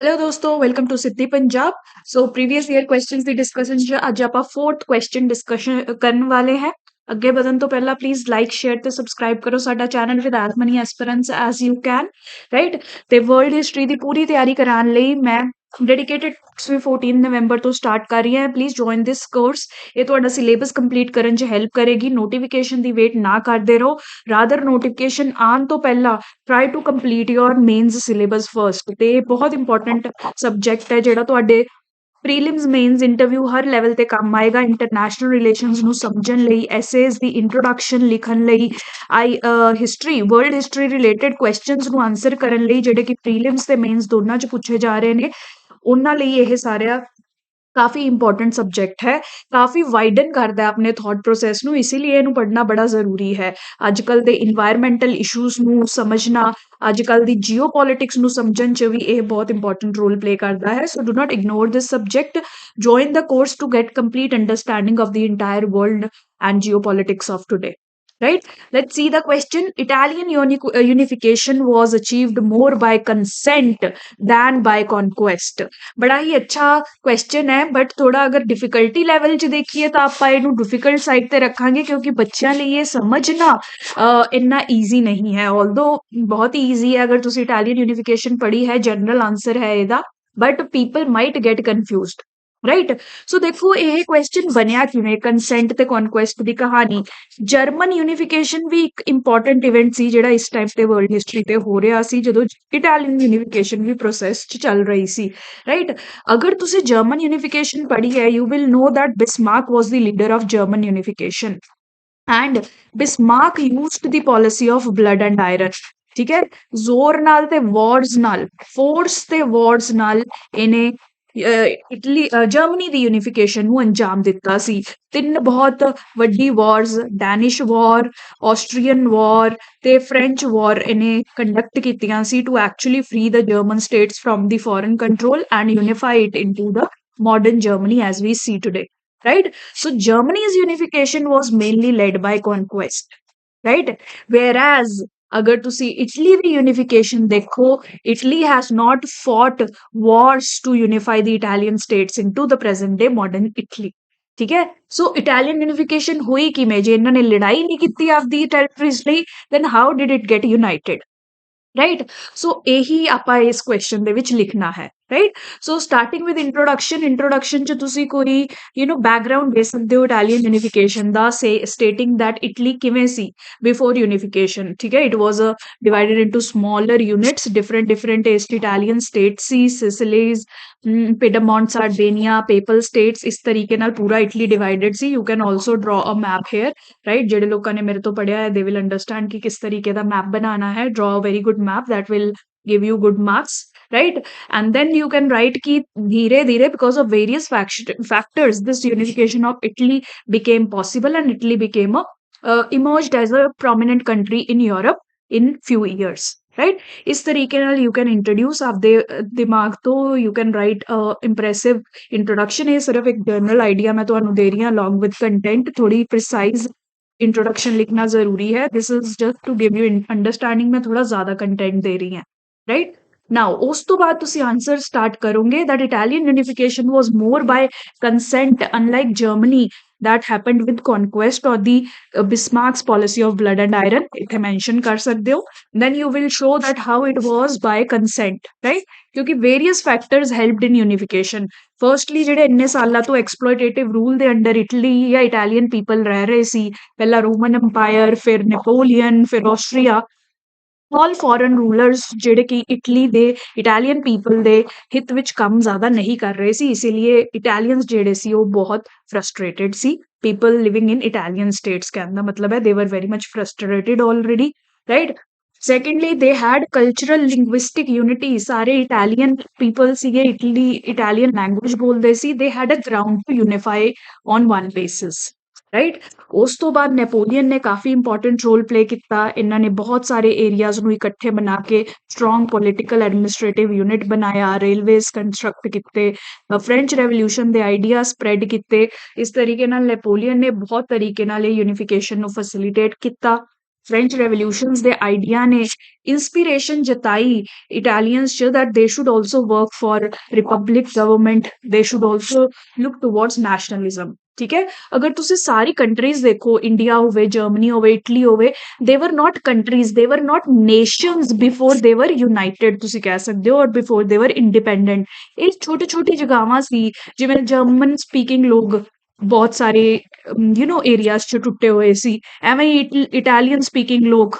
Hello दोस्तों, welcome to Siddhi Punjab. So previous year questions ਦੀ discussion ਚ ਅੱਜ ਆਪਾਂ ਫੋਰਥ ਕੁਐਸਚਨ ਡਿਸਕਸ਼ਨ ਕਰਨ ਵਾਲੇ ਹੈ। ਅੱਗੇ ਵਧਣ ਤੋਂ ਪਹਿਲਾਂ ਪਲੀਜ਼ ਲਾਈਕ ਸ਼ੇਅਰ ਤੇ ਸਬਸਕ੍ਰਾਈਬ ਕਰੋ ਸਾਡਾ channel with as many aspirants as you can, right. ਤੇ ਵਰਲਡ ਹਿਸਟਰੀ ਦੀ ਪੂਰੀ ਤਿਆਰੀ ਕਰਾਉਣ ਲਈ ਮੈਂ ਡੈਡੀਕੇਟਿਡ 14 ਨਵੰਬਰ ਤੋਂ ਸਟਾਰਟ ਕਰ ਰਹੀ ਹਾਂ। Please join this course. ਇਹ ਤੁਹਾਡਾ ਸਿਲੇਬਸ ਕੰਪਲੀਟ ਕਰਨ ਚ ਹੈਲਪ ਕਰੇਗੀ। ਨੋਟੀਫਿਕੇਸ਼ਨ ਦੀ ਵੇਟ ਨਾ ਕਰਦੇ ਰਹੋ, ਰਾਦਰ ਨੋਟੀਫਿਕੇਸ਼ਨ ਆਉਣ ਤੋਂ ਪਹਿਲਾਂ try to complete your mains syllabus first. ਤੇ ਇਹ ਬਹੁਤ ਇੰਪੋਰਟੈਂਟ ਸਬਜੈਕਟ ਹੈ ਜਿਹੜਾ ਤੁਹਾਡੇ ਪ੍ਰੀਲਿਮਸ ਮੇਨਸ ਇੰਟਰਵਿਊ ਹਰ ਲੈਵਲ ਤੇ ਕੰਮ ਆਏਗਾ। ਇੰਟਰਨੈਸ਼ਨਲ ਰਿਲੇਸ਼ਨਸ ਨੂੰ ਸਮਝਣ ਲਈ, ਐਸੇਜ਼ ਦੀ ਇੰਟਰੋਡਕਸ਼ਨ ਲਿਖਣ ਲਈ, history world history related questions ਨੂੰ ਆਨਸਰ ਕਰਨ ਲਈ ਜਿਹੜੇ ਕਿ ਪ੍ਰੀਲਿਮਸ ਤੇ ਮੇਨਸ ਦੋਨਾਂ 'ਚ ਪੁੱਛੇ ਜਾ ਰਹੇ ਨੇ, ਉਹਨਾਂ ਲਈ ਇਹ ਸਾਰਾ ਕਾਫੀ ਇੰਪੋਰਟੈਂਟ ਸਬਜੈਕਟ ਹੈ। ਕਾਫੀ ਵਾਈਡਨ ਕਰਦਾ ਹੈ ਆਪਣੇ ਥਾਟ ਪ੍ਰੋਸੈਸ ਨੂੰ, ਇਸੇ ਲਈ ਇਹਨੂੰ ਪੜ੍ਹਨਾ ਬੜਾ ਜ਼ਰੂਰੀ ਹੈ। ਅੱਜ ਕੱਲ੍ਹ ਦੇ ਇਨਵਾਇਰਮੈਂਟਲ ਇਸ਼ੂਜ਼ ਨੂੰ ਸਮਝਣਾ, ਅੱਜ ਕੱਲ੍ਹ ਦੀ ਜੀਓ ਪੋਲਿਟਿਕਸ ਨੂੰ ਸਮਝਣ 'ਚ ਵੀ ਇਹ ਬਹੁਤ ਇੰਪੋਰਟੈਂਟ ਰੋਲ ਪਲੇ ਕਰਦਾ ਹੈ। ਸੋ do not ignore this subject, join the course to get complete understanding of the entire world and geopolitics of today, right? Let's see the question. Italian unification was achieved more by consent than by conquest. बड़ा ही अच्छा question है, but थोड़ा अगर difficulty level च देखिए तो ਆਪਾਂ ਇਹਨੂੰ डिफिकल्ट साइड ਤੇ ਰੱਖਾਂਗੇ ਕਿਉਂਕਿ ਬੱਚਿਆਂ ਲਈ ਇਹ ਸਮਝਣਾ ਇੰਨਾ ਈਜ਼ੀ ਨਹੀਂ ਹੈ। ਆਲਦੋ ਬਹੁਤ ਈਜ਼ੀ ਹੈ, ਅਗਰ ਤੁਸੀਂ ਇਟਾਲੀਅਨ ਯੂਨੀਫਿਕੇਸ਼ਨ ਪੜ੍ਹੀ ਹੈ, ਜਨਰਲ ਆਨਸਰ ਹੈ ਇਹਦਾ, but people might get confused, right. So ਦੇਖੋ ਇਹ ਕੁਐਸਚਨ ਬਣਿਆ ਕਿਵੇਂ, ਕੰਸੈਂਟ ਤੇ ਕਨਕੁਐਸਟ ਦੀ ਕਹਾਣੀ। ਜਰਮਨ ਯੂਨੀਫਿਕੇਸ਼ਨ ਵੀ ਇੱਕ ਇੰਪੋਰਟੈਂਟ ਇਵੈਂਟ ਸੀ ਜਿਹੜਾ ਇਸ ਟਾਈਮ ਤੇ ਵਰਲਡ ਹਿਸਟਰੀ ਤੇ ਹੋ ਰਿਹਾ ਸੀ, ਜਦੋਂ ਇਟਾਲੀਅਨ ਯੂਨੀਫਿਕੇਸ਼ਨ ਵੀ ਪ੍ਰੋਸੈਸ 'ਚ ਚੱਲ ਰਹੀ ਸੀ, ਰਾਈਟ। ਅਗਰ ਤੁਸੀਂ ਜਰਮਨ ਯੂਨੀਫਿਕੇਸ਼ਨ ਪੜ੍ਹੀ ਹੈ, you will know that Bismarck was the leader of German unification and Bismarck used the policy of blood and iron, ਠੀਕ ਹੈ। ਜ਼ੋਰ ਨਾਲ ਤੇ ਵਾਰਸ ਨਾਲ, ਫੋਰਸ ਤੇ ਵਾਰਸ ਨਾਲ ਇਹਨੇ ਜਰਮਨੀ ਦੀ ਯੂਨੀਫਿਕੇਸ਼ਨ ਨੂੰ ਅੰਜਾਮ ਦਿੱਤਾ ਸੀ। ਤਿੰਨ ਬਹੁਤ ਵੱਡੀ ਵਾਰਸ, ਡੈਨਿਸ਼ ਵਾਰ, ਆਸਟਰੀਅਨ ਵਾਰ ਤੇ ਫ੍ਰੈਂਚ ਵਾਰ ਇਹਨੇ ਕੰਡਕਟ ਕੀਤੀਆਂ ਸੀ to actually free the German states from the foreign control and unify it into the modern Germany as we see today, right? So Germany's unification was mainly led by conquest, right? Whereas अगर तुसी Italy ਦੀ unification देखो, Italy has not fought wars to unify the Italian states into the present day modern Italy, ठीक है। सो Italian unification हुई किमें, जे इन्होंने लड़ाई नहीं की आपदी टेरिटरीज ਲਈ, then how did it get united, right. So यही ਆਪਾਂ ਇਸ ਕੁਐਸਚਨ ਦੇ ਵਿੱਚ ਲਿਖਣਾ ਹੈ, right. So starting with introduction ਚ ਤੁਸੀਂ ਕੋਈ ਬੈਕਗਰਾਉਂਡ ਦੇ ਸਕਦੇ ਹੋ ਇਟਾਲੀਅਨ ਯੂਨੀਫਿਕੇਸ਼ਨ ਦਾ, ਸਟੇਟਿੰਗ ਦੈਟ ਇਟਲੀ ਕਿਵੇਂ ਸੀ ਬਿਫੋਰ ਯੂਨੀਫਿਕੇਸ਼ਨ, ਠੀਕ ਹੈ। It was divided into smaller units, different ਏਸਟ ਇਟਾਲੀਅਨ ਸਟੇਟ ਸੀ, Sicilies, Piedmont, Sardinia, Papal States, ਇਸ ਤਰੀਕੇ ਨਾਲ ਪੂਰਾ Italy divided C. You can also ਡਰਾ ਅ ਮੈਪ ਹੇਅਰ, ਰਾਈਟ। ਜਿਹੜੇ ਲੋਕਾਂ ਨੇ ਮੇਰੇ ਤੋਂ ਪੜ੍ਹਿਆ ਹੈ, ਦੇ ਵਿਲ ਅੰਡਰਸਟੈਂਡ ਕਿ ਕਿਸ ਤਰੀਕੇ ਦਾ ਮੈਪ ਬਣਾਉਣਾ ਹੈ। Draw a very good map that will give you good marks, right? And then you can write ki dheere dheere because of various factors this unification of Italy became possible and Italy became emerged as a prominent country in Europe in few years, right? ਇਸ ਤਰੀਕੇ ਨਾਲ you can introduce ਆਪਦੇ ਦਿਮਾਗ ਤੋਂ, you can write impressive introduction। ਇਹ ਸਿਰਫ ਇੱਕ general idea ਮੈਂ ਤੁਹਾਨੂੰ ਦੇ ਰਹੀ ਹਾਂ along with content, ਥੋੜੀ precise इंट्रोडक्शन लिखना जरूरी है। This is just to give you understanding, मैं थोड़ा ज्यादा कंटेंट दे रही हैं, राइट। नाउ उस तो बाद तुसी आंसर स्टार्ट करोगे that Italian unification was more by consent unlike Germany that happened with conquest or the Bismarck's policy of blood and iron, इथे mention कर सकते हो। then you will show that how it was by consent, right? क्योंकि various factors helped in unification। Firstly ਜਿਹੜੇ ਇੰਨੇ ਸਾਲਾਂ ਤੋਂ ਐਕਸਪਲੋਇਟੇਟਿਵ rule ਦੇ ਅੰਡਰ ਇਟਲੀ ਜਾਂ ਇਟਾਲੀਅਨ ਪੀਪਲ ਰਹਿ ਰਹੇ ਸੀ, ਪਹਿਲਾਂ ਰੋਮਨ ਅੰਪਾਇਰ, ਫਿਰ ਨੈਪੋਲੀਅਨ, ਫਿਰ ਆਸਟਰੀਆ, ਆਲ ਫੋਰਨ ਰੂਲਰਸ ਜਿਹੜੇ ਕਿ ਇਟਲੀ ਦੇ, ਇਟਾਲੀਅਨ ਪੀਪਲ ਦੇ ਹਿੱਤ ਵਿੱਚ ਕੰਮ ਜ਼ਿਆਦਾ ਨਹੀਂ ਕਰ ਰਹੇ ਸੀ, ਇਸੇ ਲਈ ਇਟਾਲੀਅਨਸ ਜਿਹੜੇ ਸੀ ਉਹ ਬਹੁਤ ਫਰਸਟ੍ਰੇਟਡ ਸੀ। People living in Italian states, ਕਹਿਣ ਦਾ ਮਤਲਬ ਹੈ they were very much frustrated already, right. Secondly they had cultural linguistic unity, ਸਾਰੇ ਇਟਾਲੀਅਨ ਪੀਪਲ ਸੀਗੇ, ਇਟਲੀ ਇਟਾਲੀਅਨ ਲੈਂਗੁਏਜ ਬੋਲਦੇ ਸੀ, they had a ground to unify on one basis, right. ਉਸ ਤੋਂ ਬਾਅਦ ਨੈਪੋਲੀਅਨ ਨੇ ਕਾਫੀ ਇੰਪੋਰਟੈਂਟ ਰੋਲ ਪਲੇ ਕੀਤਾ। ਇਹਨਾਂ ਨੇ ਬਹੁਤ ਸਾਰੇ ਏਰੀਆਜ਼ ਨੂੰ ਇਕੱਠੇ ਬਣਾ ਕੇ ਸਟਰੋਂਗ ਪੋਲੀਟੀਕਲ ਐਡਮਿਨਿਸਟ੍ਰੇਟਿਵ ਯੂਨਿਟ ਬਣਾਇਆ, ਰੇਲਵੇਜ਼ ਕੰਸਟਰਕਟ ਕੀਤੇ, ਫ੍ਰੈਂਚ ਰੈਵੋਲਿਊਸ਼ਨ ਦੇ ਆਈਡੀਆ ਸਪਰੈਡ ਕੀਤੇ। ਇਸ ਤਰੀਕੇ ਨਾਲ ਨੈਪੋਲੀਅਨ ਨੇ ਬਹੁਤ ਤਰੀਕੇ ਨਾਲ ਇਹ ਯੂਨੀਫਿਕੇਸ਼ਨ ਨੂੰ ਫੈਸਿਲਿਟੇਟ ਕੀਤਾ। फ्रेंच रेवोल्यूशंस दे आइडिया ने इंस्पिरेशन जताई इटालियंस च that they should also work for Republic government, they should also look towards nationalism. ठीक है, अगर ਤੁਸੀਂ ਸਾਰੀ ਕੰਟਰੀਜ਼ ਦੇਖੋ, ਇੰਡੀਆ ਹੋਵੇ, ਜਰਮਨੀ ਹੋਵੇ, ਇਟਲੀ ਹੋਵੇ, ਦੇ ਵਰ ਨਾਟ ਕੰਟਰੀਜ਼, ਦੇ ਵਰ ਨਾਟ ਨੇਸ਼ਨਸ ਬਿਫੋਰ ਦੇ ਵਰ ਯੂਨਾਈਟਿਡ, ਤੁਸੀਂ ਕਹਿ ਸਕਦੇ ਹੋ, ਔਰ ਬਿਫੋਰ ਦੇ ਵਰ ਇੰਡੀਪੈਂਡੈਂਟ। ਇਹ ਛੋਟੇ ਛੋਟੀ ਜਗ੍ਹਾਵਾਂ ਸੀ, ਜਿਵੇਂ ਜਰਮਨ ਸਪੀਕਿੰਗ ਲੋਕ ਬਹੁਤ ਸਾਰੇ ਏਰੀਆਜ਼ 'ਚ ਟੁੱਟੇ ਹੋਏ ਸੀ, ਐਵੇਂ ਹੀ ਇਟਾਲੀਅਨ ਸਪੀਕਿੰਗ ਲੋਕ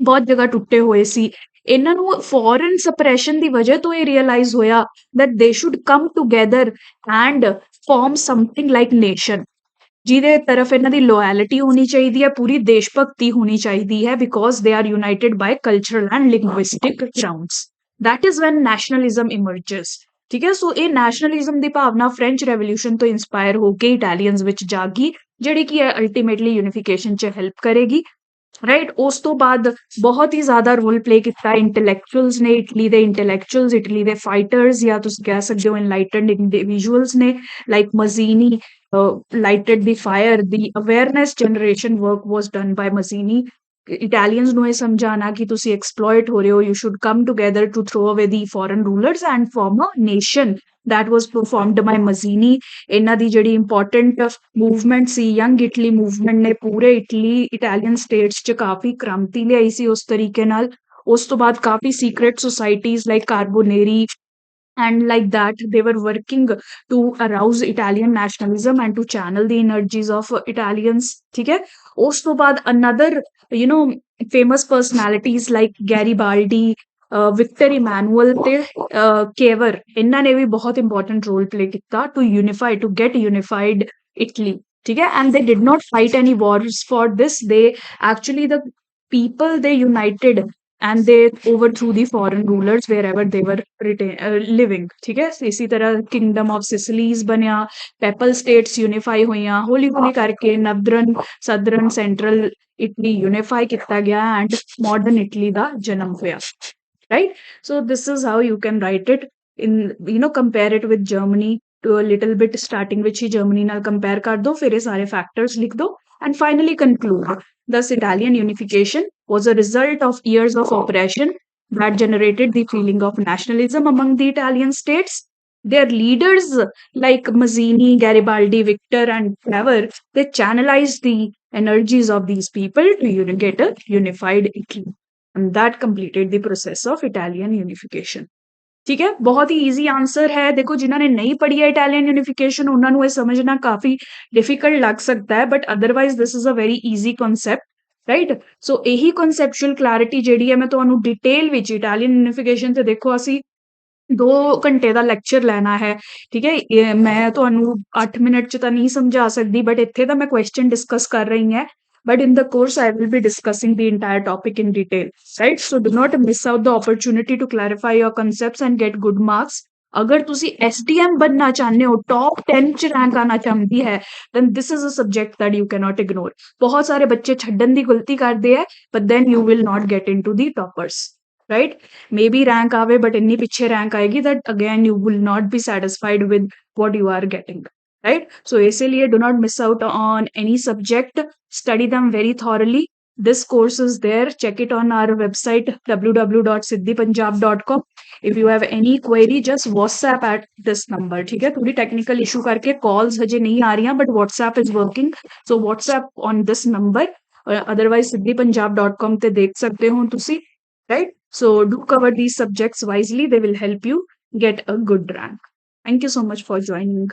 ਬਹੁਤ ਜਗ੍ਹਾ ਟੁੱਟੇ ਹੋਏ ਸੀ। ਇਹਨਾਂ ਨੂੰ ਫੋਰਨ ਸਪਰੈਸ਼ਨ ਦੀ ਵਜ੍ਹਾ ਤੋਂ ਇਹ ਰਿਅਲਾਈਜ਼ ਹੋਇਆ that they should come together and form something like nation, ਜਿਹਦੇ ਤਰਫ ਇਹਨਾਂ ਦੀ ਲੋਇਲਟੀ ਹੋਣੀ ਚਾਹੀਦੀ ਹੈ, ਪੂਰੀ ਦੇਸ਼ ਭਗਤੀ ਹੋਣੀ ਚਾਹੀਦੀ ਹੈ, because they are united by cultural and linguistic grounds. That is when nationalism emerges. ਠੀਕ ਹੈ, ਸੋ ਇਹ ਨੈਸ਼ਨਲਿਜ਼ਮ ਦੀ ਭਾਵਨਾ ਫ੍ਰੈਂਚ ਰੈਵੋਲਿਊਸ਼ਨ ਤੋਂ ਇੰਸਪਾਇਰ ਹੋ ਕੇ ਇਟਾਲੀਅਨਸ ਵਿੱਚ ਜਾਗੀ, ਜਿਹੜੀ ਕਿ ਅਲਟੀਮੇਟਲੀ ਯੂਨੀਫਿਕੇਸ਼ਨ 'ਚ ਹੈਲਪ ਕਰੇਗੀ। ਰਾਈਟ, ਉਸ ਤੋਂ ਬਾਅਦ ਬਹੁਤ ਹੀ ਜ਼ਿਆਦਾ ਰੋਲ ਪਲੇ ਕੀਤਾ ਇੰਟੈਲੈਕਚੁਅਲਸ ਨੇ, ਇਟਲੀ ਦੇ ਇੰਟੈਲੈਕਚੁਅਲਸ, ਇਟਲੀ ਦੇ ਫਾਈਟਰਸ, ਜਾਂ ਤੁਸੀਂ ਕਹਿ ਸਕਦੇ ਹੋ ਇਨਲਾਈਟਨਡ ਇੰਡੀਵਿਜੂਅਲਸ ਨੇ, like ਮਜ਼ੀਨੀ lighted the fire, the awareness generation work was done by Mazzini. Italians ਨੂੰ ਇਹ ਸਮਝਾਣਾ ਕਿ ਤੁਸੀਂ exploit ਹੋ ਰਹੇ ਹੋ, you should come together to throw away the foreign rulers and form a nation. That was performed by Mazzini. ਇਹਨਾਂ ਦੀ ਜਿਹੜੀ important movement ਸੀ young Italy movement ਨੇ ਪੂਰੇ ਇਟਾਲੀਅਨ ਸਟੇਟਸ 'ਚ ਕਾਫੀ ਕ੍ਰਾਂਤੀ ਲਿਆਈ ਸੀ ਉਸ ਤਰੀਕੇ ਨਾਲ। ਉਸ ਤੋਂ ਬਾਅਦ ਕਾਫੀ secret societies like Carbonari and like that they were working to arouse Italian nationalism and to channel the energies of Italians. ठीक है, ਉਸ ਤੋਂ ਬਾਅਦ another famous personalities like Garibaldi, Victor Emmanuel ਤੇ ਕੇਵਰ, ਇਹਨਾਂ ਨੇ ਵੀ ਬਹੁਤ ਇੰਪੋਰਟੈਂਟ ਰੋਲ ਪਲੇ ਕੀਤਾ to unify, to get unified Italy. ਠੀਕ ਹੈ, and they did not fight any wars for this, they actually the people they united and they overthrew the foreign rulers wherever they were living. ठीक है, इसी तरह kingdom of Sicilies बनया, PayPal states unify होइयां, हौली हौली करके northern southern central Italy unify किया गया एंड मॉडर्न इटली का जन्म होया। Right, so this is how you can write it in, compare it with Germany to a little bit, starting with he Germany नाल compare कर दो, फिर ये सारे factors लिख दो, and finally conclude. Thus Italian unification was a result of years of oppression that generated the feeling of nationalism among the Italian states. Their leaders like Mazzini, Garibaldi, Victor and Clever, they channelized the energies of these people to get a unified Italy. And that completed the process of Italian unification. ठीक है, बहुत ही easy answer है। देखो, जिन्हों ने नहीं पढ़ी है इटालियन यूनिफिकेशन उन्होंने समझना काफी डिफिकल्ट लग सकता है, but otherwise this is a very easy concept. Right, so यही कॉन्सैप्चुअल क्लैरिटी ਜਿਹੜੀ ਹੈ ਮੈਂ ਤੁਹਾਨੂੰ ਡਿਟੇਲ ਵਿੱਚ ਇਟਾਲੀਅਨ ਯੂਨੀਫਿਕੇਸ਼ਨ ਤੇ ਦੇਖੋ ਅਸੀਂ 2 ਘੰਟੇ ਦਾ ਲੈਕਚਰ ਲੈਣਾ ਹੈ। ਠੀਕ ਹੈ, ਮੈਂ ਤੁਹਾਨੂੰ 8 ਮਿੰਟ ਚ ਤਾਂ ਨਹੀਂ ਸਮਝਾ ਸਕਦੀ, ਬਟ ਇੱਥੇ ਤਾਂ ਮੈਂ ਕੁਐਸਚਨ ਡਿਸਕਸ ਕਰ ਰਹੀ ਹਾਂ, but in the course I will be discussing the entire topic in detail. Right, so do not miss out the opportunity to clarify your concepts and get good marks. अगर ਤੁਸੀਂ SDM बनना चाहते हो, top 10 ਚ rank आना चाहती है, then this is a subject that you cannot ignore. बहुत सारे बच्चे छड्डन ਦੀ गलती करते हैं, but then you will not get into the toppers. Right, maybe rank आवे but इतनी पीछे rank आएगी that again you will not be satisfied with what you are getting. Right, so इसीलिए do not miss out on any subject, study them very thoroughly. This course is there, check it on our website www.siddhipunjab.com. if you have any query just WhatsApp at this number. ठीक है, थोड़ी technical issue करके calls हजे नहीं आ रही हैं, but WhatsApp is working, so WhatsApp on this number. otherwise siddhipunjab.com ਤੇ ਦੇਖ ਸਕਦੇ ਹੋ ਤੁਸੀਂ। Right, so do cover these subjects wisely, they will help you get a good rank. Thank you so much for joining.